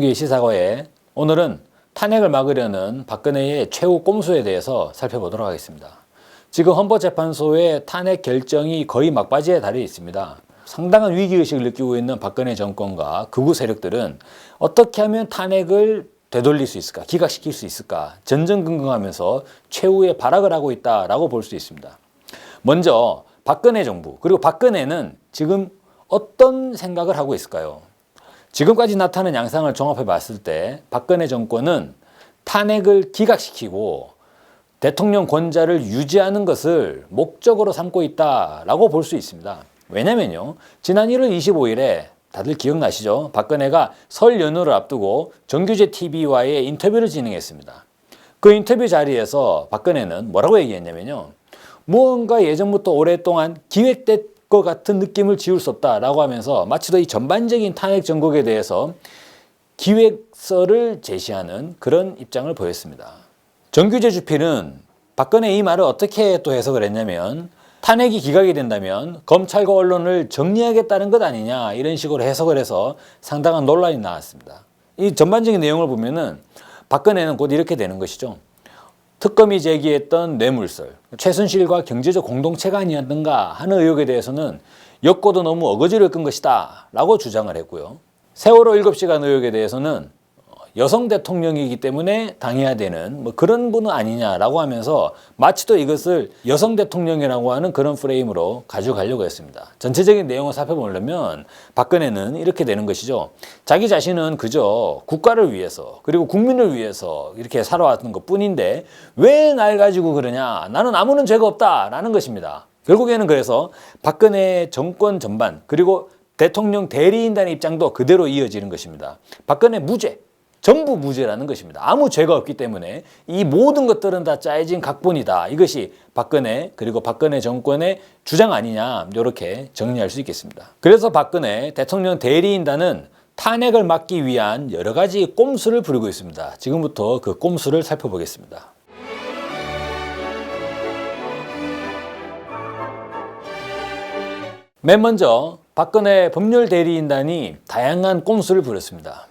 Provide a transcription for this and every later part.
박성규의 시사과에 오늘은 탄핵을 막으려는 박근혜의 최후 꼼수에 대해서 살펴보도록 하겠습니다. 지금 헌법재판소의 탄핵 결정이 거의 막바지에 달해 있습니다. 상당한 위기의식을 느끼고 있는 박근혜 정권과 극우 세력들은 어떻게 하면 탄핵을 되돌릴 수 있을까, 기각시킬 수 있을까 전전긍긍하면서 최후의 발악을 하고 있다라고 볼 수 있습니다. 먼저 박근혜 정부, 그리고 박근혜는 지금 어떤 생각을 하고 있을까요? 지금까지 나타난 양상을 종합해 봤을 때 박근혜 정권은 탄핵을 기각시키고 대통령 권좌를 유지하는 것을 목적으로 삼고 있다라고 볼 수 있습니다. 왜냐면요, 지난 1월 25일에 다들 기억나시죠? 박근혜가 설 연휴를 앞두고 정규제 TV와의 인터뷰를 진행했습니다. 그 인터뷰 자리에서 박근혜는 뭐라고 얘기했냐면요, 무언가 예전부터 오랫동안 기획된 것 같은 느낌을 지울 수 없다라고 하면서 마치도 이 전반적인 탄핵 정국에 대해서 기획서를 제시하는 그런 입장을 보였습니다. 정규제 주필은 박근혜 이 말을 어떻게 또 해석을 했냐면, 탄핵이 기각이 된다면 검찰과 언론을 정리하겠다는 것 아니냐, 이런 식으로 해석을 해서 상당한 논란이 나왔습니다. 이 전반적인 내용을 보면은 박근혜는 곧 이렇게 되는 것이죠. 특검이 제기했던 뇌물설, 최순실과 경제적 공동체가 아니었는가 하는 의혹에 대해서는 엮고도 너무 어거지를 끈 것이다 라고 주장을 했고요. 세월호 7시간 의혹에 대해서는 여성 대통령이기 때문에 당해야 되는 그런 분은 아니냐라고 하면서 마치도 이것을 여성 대통령이라고 하는 그런 프레임으로 가져가려고 했습니다. 전체적인 내용을 살펴보려면 박근혜는 이렇게 되는 것이죠. 자기 자신은 그저 국가를 위해서 그리고 국민을 위해서 이렇게 살아왔던 것 뿐인데 왜 날 가지고 그러냐, 나는 아무런 죄가 없다라는 것입니다. 결국에는 그래서 박근혜 정권 전반 그리고 대통령 대리인단의 입장도 그대로 이어지는 것입니다. 박근혜 무죄, 전부 무죄라는 것입니다. 아무 죄가 없기 때문에 이 모든 것들은 다 짜여진 각본이다. 이것이 박근혜 그리고 박근혜 정권의 주장 아니냐, 이렇게 정리할 수 있겠습니다. 그래서 박근혜 대통령 대리인단은 탄핵을 막기 위한 여러 가지 꼼수를 부리고 있습니다. 지금부터 그 꼼수를 살펴보겠습니다. 맨 먼저 박근혜 법률 대리인단이 다양한 꼼수를 부렸습니다.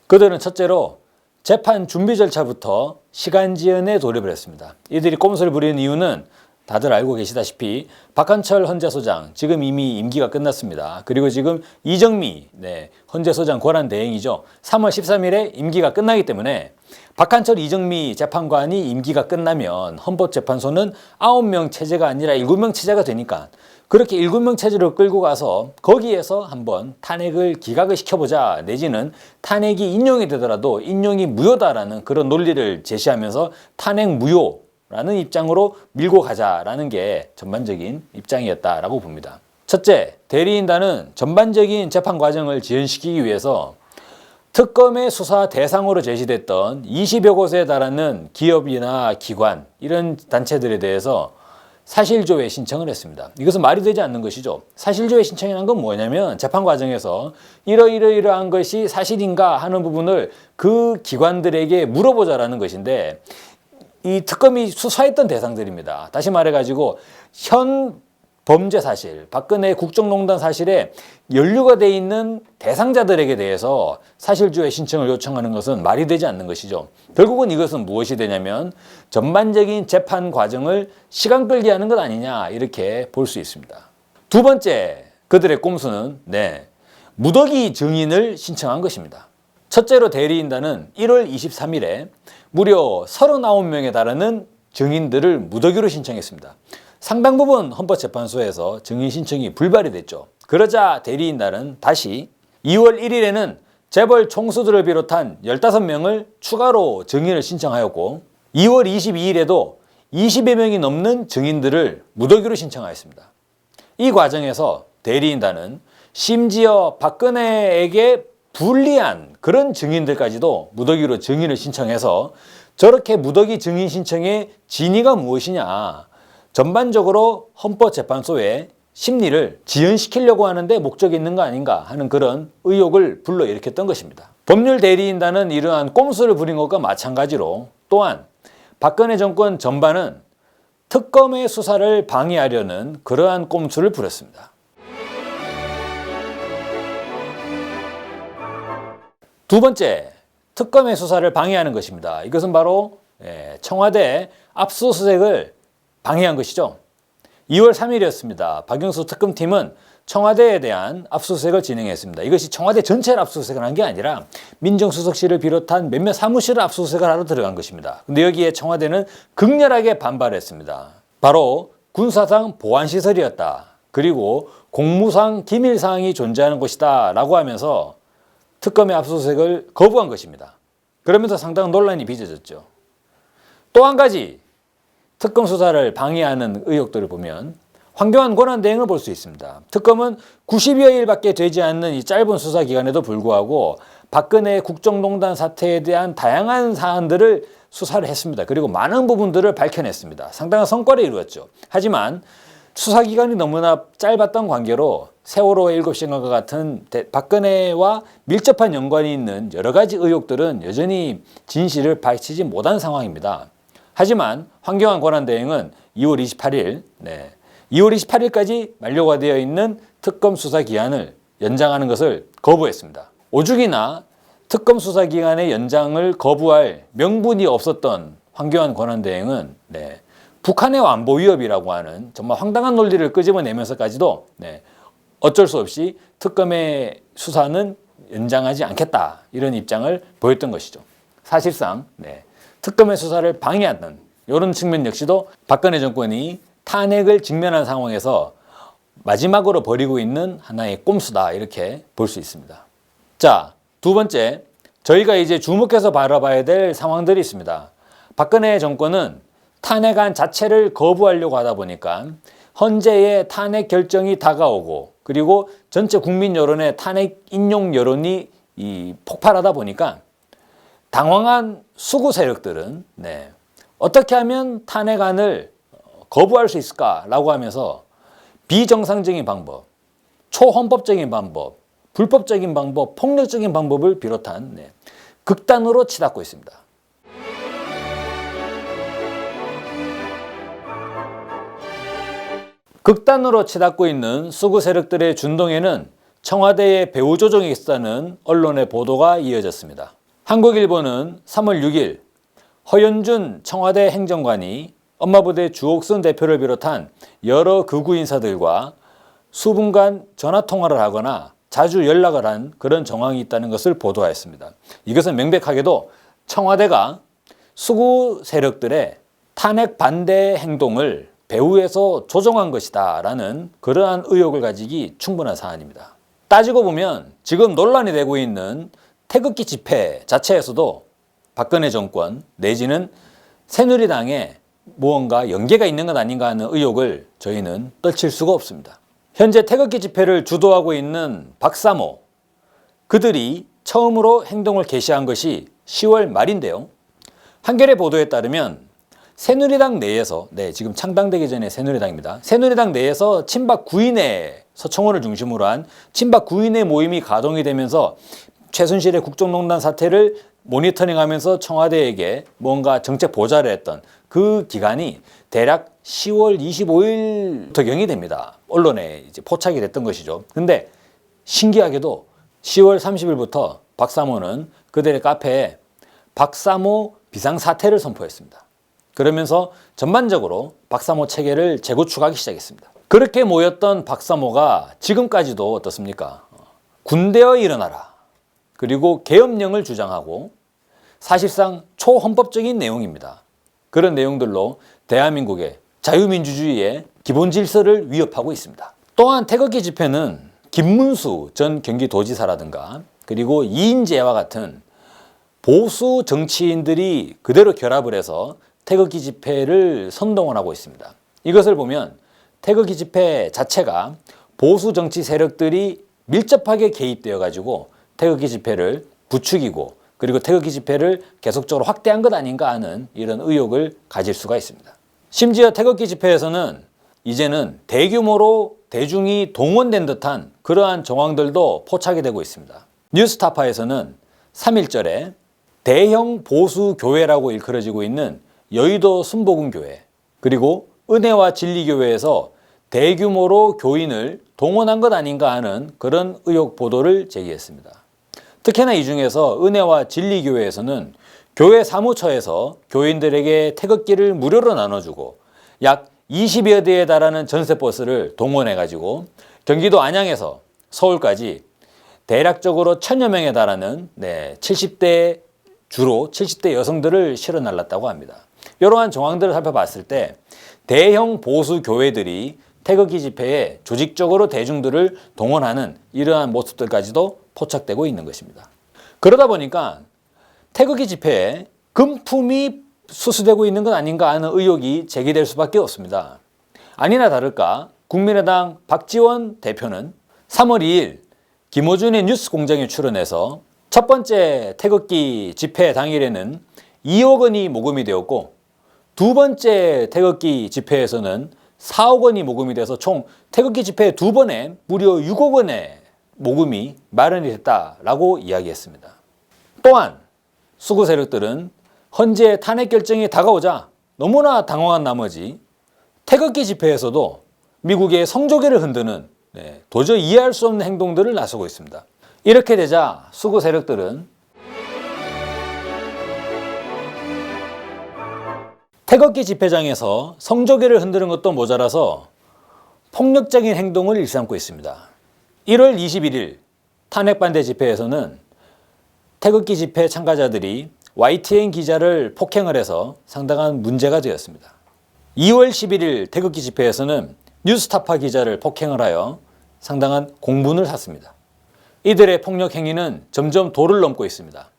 그들은 첫째로 재판 준비 절차부터 시간 지연에 돌입을 했습니다. 이들이 꼼수를 부리는 이유는 다들 알고 계시다시피 박한철 헌재소장 지금 이미 임기가 끝났습니다. 그리고 지금 이정미 헌재소장 권한대행이죠. 3월 13일에 임기가 끝나기 때문에 박한철 이정미 재판관이 임기가 끝나면 헌법재판소는 9명 체제가 아니라 7명 체제가 되니까 그렇게 7명 체제로 끌고 가서 거기에서 한번 탄핵을 기각을 시켜보자, 내지는 탄핵이 인용이 되더라도 인용이 무효다라는 그런 논리를 제시하면서 탄핵 무효라는 입장으로 밀고 가자라는 게 전반적인 입장이었다라고 봅니다. 첫째, 대리인단은 전반적인 재판 과정을 지연시키기 위해서 특검의 수사 대상으로 제시됐던 20여 곳에 달하는 기업이나 기관, 이런 단체들에 대해서 사실조회 신청을 했습니다. 이것은 말이 되지 않는 것이죠. 사실조회 신청이라는 건 뭐냐면 재판 과정에서 이러이러한 것이 사실인가 하는 부분을 그 기관들에게 물어보자라는 것인데, 이 특검이 수사했던 대상들입니다. 다시 말해가지고 현 범죄 사실, 박근혜 국정농단 사실에 연루가 돼 있는 대상자들에게 대해서 사실조회 신청을 요청하는 것은 말이 되지 않는 것이죠. 결국은 이것은 무엇이 되냐면 전반적인 재판 과정을 시간 끌게 하는 것 아니냐, 이렇게 볼 수 있습니다. 두 번째, 그들의 꼼수는 무더기 증인을 신청한 것입니다. 첫째로 대리인단은 1월 23일에 무려 39명에 달하는 증인들을 무더기로 신청했습니다. 상당 부분 헌법재판소에서 증인 신청이 불발이 됐죠. 그러자 대리인단은 다시 2월 1일에는 재벌 총수들을 비롯한 15명을 추가로 증인을 신청하였고, 2월 22일에도 20여 명이 넘는 증인들을 무더기로 신청하였습니다. 이 과정에서 대리인단은 심지어 박근혜에게 불리한 그런 증인들까지도 무더기로 증인을 신청해서 저렇게 무더기 증인 신청의 진위가 무엇이냐, 전반적으로 헌법재판소의 심리를 지연시키려고 하는데 목적이 있는 거 아닌가 하는 그런 의혹을 불러일으켰던 것입니다. 법률 대리인단은 이러한 꼼수를 부린 것과 마찬가지로 또한 박근혜 정권 전반은 특검의 수사를 방해하려는 그러한 꼼수를 부렸습니다. 두 번째, 특검의 수사를 방해하는 것입니다. 이것은 바로 청와대 압수수색을 방해한 것이죠. 2월 3일이었습니다. 박영수 특검팀은 청와대에 대한 압수수색을 진행했습니다. 이것이 청와대 전체를 압수수색을 한 게 아니라 민정수석실을 비롯한 몇몇 사무실을 압수수색을 하러 들어간 것입니다. 근데 여기에 청와대는 극렬하게 반발했습니다. 바로 군사상 보안시설이었다. 그리고 공무상 기밀사항이 존재하는 곳이다 라고 하면서 특검의 압수수색을 거부한 것입니다. 그러면서 상당한 논란이 빚어졌죠. 또 한 가지 특검 수사를 방해하는 의혹들을 보면 황교안 권한대행을 볼 수 있습니다. 특검은 90여일밖에 되지 않는 이 짧은 수사 기간에도 불구하고 박근혜 국정농단 사태에 대한 다양한 사안들을 수사를 했습니다. 그리고 많은 부분들을 밝혀냈습니다. 상당한 성과를 이루었죠. 하지만 수사 기간이 너무나 짧았던 관계로 세월호의 7시간과 같은 박근혜와 밀접한 연관이 있는 여러 가지 의혹들은 여전히 진실을 밝히지 못한 상황입니다. 하지만 황교안 권한대행은 2월 28일까지 만료가 되어 있는 특검 수사 기한을 연장하는 것을 거부했습니다. 오죽이나 특검 수사 기간의 연장을 거부할 명분이 없었던 황교안 권한대행은 북한의 안보 위협이라고 하는 정말 황당한 논리를 끄집어내면서까지도 어쩔 수 없이 특검의 수사는 연장하지 않겠다 이런 입장을 보였던 것이죠. 사실상 특검의 수사를 방해하던 이런 측면 역시도 박근혜 정권이 탄핵을 직면한 상황에서 마지막으로 벌이고 있는 하나의 꼼수다 이렇게 볼 수 있습니다. 자, 두 번째, 저희가 이제 주목해서 바라봐야 될 상황들이 있습니다. 박근혜 정권은 탄핵안 자체를 거부하려고 하다 보니까 헌재의 탄핵 결정이 다가오고 그리고 전체 국민 여론의 탄핵 인용 여론이 폭발하다 보니까 당황한 수구 세력들은 어떻게 하면 탄핵안을 거부할 수 있을까라고 하면서 비정상적인 방법, 초헌법적인 방법, 불법적인 방법, 폭력적인 방법을 비롯한 극단으로 치닫고 있습니다. 극단으로 치닫고 있는 수구 세력들의 준동에는 청와대의 배후 조종이 있었다는 언론의 보도가 이어졌습니다. 한국일보는 3월 6일 허연준 청와대 행정관이 엄마부대 주옥순 대표를 비롯한 여러 극우 인사들과 수분간 전화통화를 하거나 자주 연락을 한 그런 정황이 있다는 것을 보도하였습니다. 이것은 명백하게도 청와대가 수구 세력들의 탄핵 반대 행동을 배후에서 조종한 것이다 라는 그러한 의혹을 가지기 충분한 사안입니다. 따지고 보면 지금 논란이 되고 있는 태극기 집회 자체에서도 박근혜 정권 내지는 새누리당에 무언가 연계가 있는 것 아닌가 하는 의혹을 저희는 떨칠 수가 없습니다. 현재 태극기 집회를 주도하고 있는 박사모, 그들이 처음으로 행동을 개시한 것이 10월 말인데요. 한겨레 보도에 따르면 새누리당 내에서, 지금 창당되기 전에 새누리당입니다. 새누리당 내에서 친박 구인회, 서청원을 중심으로 한 친박 구인회 모임이 가동이 되면서 최순실의 국정농단 사태를 모니터링하면서 청와대에게 뭔가 정책 보좌를 했던 그 기간이 대략 10월 25일부터경이 됩니다. 언론에 이제 포착이 됐던 것이죠. 근데 신기하게도 10월 30일부터 박사모는 그들의 카페에 박사모 비상사태를 선포했습니다. 그러면서 전반적으로 박사모 체계를 재구축하기 시작했습니다. 그렇게 모였던 박사모가 지금까지도 어떻습니까? 군대여 일어나라. 그리고 계엄령을 주장하고 사실상 초헌법적인 내용입니다. 그런 내용들로 대한민국의 자유민주주의의 기본 질서를 위협하고 있습니다. 또한 태극기 집회는 김문수 전 경기도지사라든가 그리고 이인재와 같은 보수 정치인들이 그대로 결합을 해서 태극기 집회를 선동을 하고 있습니다. 이것을 보면 태극기 집회 자체가 보수 정치 세력들이 밀접하게 개입되어 가지고 태극기 집회를 부추기고 그리고 태극기 집회를 계속적으로 확대한 것 아닌가 하는 이런 의혹을 가질 수가 있습니다. 심지어 태극기 집회에서는 이제는 대규모로 대중이 동원된 듯한 그러한 정황들도 포착이 되고 있습니다. 뉴스타파에서는 3.1절에 대형 보수 교회라고 일컬어지고 있는 여의도 순복음교회 그리고 은혜와 진리교회에서 대규모로 교인을 동원한 것 아닌가 하는 그런 의혹 보도를 제기했습니다. 특히나 이 중에서 은혜와 진리교회에서는 교회 사무처에서 교인들에게 태극기를 무료로 나눠주고 약 20여 대에 달하는 전세버스를 동원해가지고 경기도 안양에서 서울까지 대략적으로 1000여 명에 달하는 70대 주로 70대 여성들을 실어 날랐다고 합니다. 이러한 정황들을 살펴봤을 때 대형 보수 교회들이 태극기 집회에 조직적으로 대중들을 동원하는 이러한 모습들까지도 포착되고 있는 것입니다. 그러다 보니까 태극기 집회에 금품이 수수되고 있는 것 아닌가 하는 의혹이 제기될 수밖에 없습니다. 아니나 다를까 국민의당 박지원 대표는 3월 2일 김어준의 뉴스공장에 출연해서 첫 번째 태극기 집회 당일에는 2억 원이 모금이 되었고 두 번째 태극기 집회에서는 4억 원이 모금이 돼서 총 태극기 집회 두 번에 무려 6억 원의 모금이 마련이 됐다라고 이야기했습니다. 또한 수구 세력들은 헌재 탄핵 결정이 다가오자 너무나 당황한 나머지 태극기 집회에서도 미국의 성조기를 흔드는 도저히 이해할 수 없는 행동들을 나서고 있습니다. 이렇게 되자 수구 세력들은 태극기 집회장에서 성조기를 흔드는 것도 모자라서 폭력적인 행동을 일삼고 있습니다. 1월 21일 탄핵 반대 집회에서는 태극기 집회 참가자들이 YTN 기자를 폭행을 해서 상당한 문제가 되었습니다. 2월 11일 태극기 집회에서는 뉴스타파 기자를 폭행을 하여 상당한 공분을 샀습니다. 이들의 폭력 행위는 점점 도를 넘고 있습니다.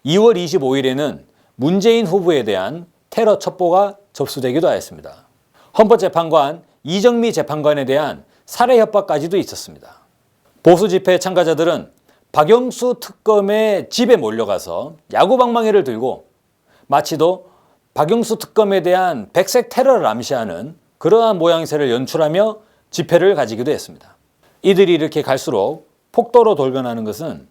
2월 25일에는 문재인 후보에 대한 테러 첩보가 접수되기도 하였습니다. 헌법재판관 이정미 재판관에 대한 살해 협박까지도 있었습니다. 보수 집회 참가자들은 박영수 특검의 집에 몰려가서 야구방망이를 들고 마치도 박영수 특검에 대한 백색 테러를 암시하는 그러한 모양새를 연출하며 집회를 가지기도 했습니다. 이들이 이렇게 갈수록 폭도로 돌변하는 것은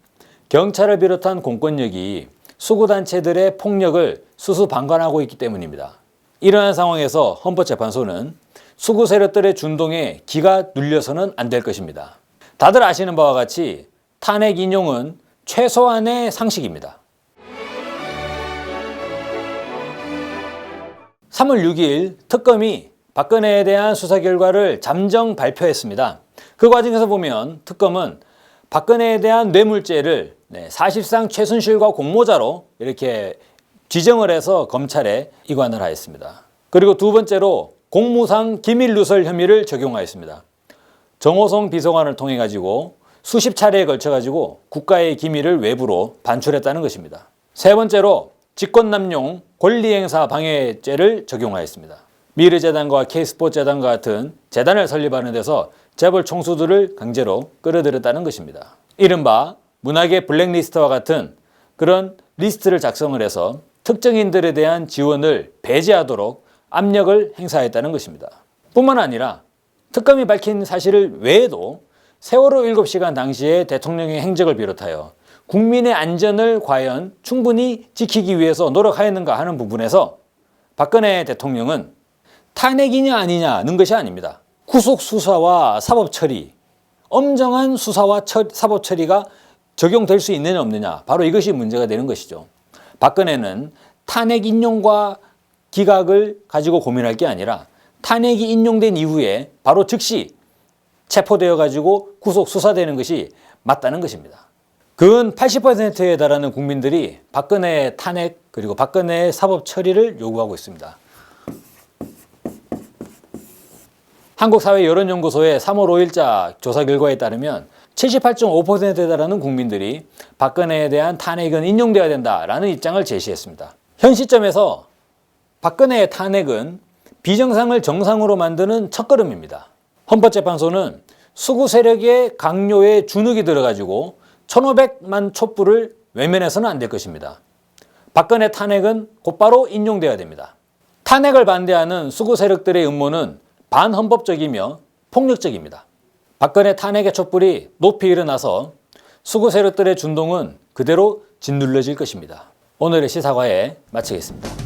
경찰을 비롯한 공권력이 수구단체들의 폭력을 수수방관하고 있기 때문입니다. 이러한 상황에서 헌법재판소는 수구 세력들의 준동에 기가 눌려서는 안 될 것입니다. 다들 아시는 바와 같이 탄핵 인용은 최소한의 상식입니다. 3월 6일 특검이 박근혜에 대한 수사 결과를 잠정 발표했습니다. 그 과정에서 보면 특검은 박근혜에 대한 뇌물죄를 사실상 최순실과 공모자로 이렇게 지정을 해서 검찰에 이관을 하였습니다. 그리고 두 번째로 공무상 기밀 누설 혐의를 적용하였습니다. 정호성 비서관을 통해 가지고 수십 차례에 걸쳐 가지고 국가의 기밀을 외부로 반출했다는 것입니다. 세 번째로 직권남용 권리행사 방해죄를 적용하였습니다. 미르재단과 K스포츠재단과 같은 재단을 설립하는 데서 재벌 총수들을 강제로 끌어들였다는 것입니다. 이른바 문학의 블랙리스트와 같은 그런 리스트를 작성을 해서 특정인들에 대한 지원을 배제하도록 압력을 행사했다는 것입니다. 뿐만 아니라 특검이 밝힌 사실 외에도 세월호 7시간 당시의 대통령의 행적을 비롯하여 국민의 안전을 과연 충분히 지키기 위해서 노력하였는가 하는 부분에서 박근혜 대통령은 탄핵이냐 아니냐는 것이 아닙니다. 구속 수사와 사법 처리, 엄정한 수사와 사법 처리가 적용될 수 있느냐 없느냐, 바로 이것이 문제가 되는 것이죠. 박근혜는 탄핵 인용과 기각을 가지고 고민할 게 아니라 탄핵이 인용된 이후에 바로 즉시 체포되어 가지고 구속 수사되는 것이 맞다는 것입니다. 근 80%에 달하는 국민들이 박근혜의 탄핵 그리고 박근혜의 사법 처리를 요구하고 있습니다. 한국사회여론연구소의 3월 5일자 조사 결과에 따르면 78.5%에 달하는 국민들이 박근혜에 대한 탄핵은 인용되어야 된다라는 입장을 제시했습니다. 현 시점에서 박근혜의 탄핵은 비정상을 정상으로 만드는 첫걸음입니다. 헌법재판소는 수구 세력의 강요에 주눅이 들어가지고 1,500만 촛불을 외면해서는 안 될 것입니다. 박근혜 탄핵은 곧바로 인용되어야 됩니다. 탄핵을 반대하는 수구 세력들의 음모는 반헌법적이며 폭력적입니다. 박근혜 탄핵의 촛불이 높이 일어나서 수구 세력들의 준동은 그대로 짓눌러질 것입니다. 오늘의 시사과에 마치겠습니다.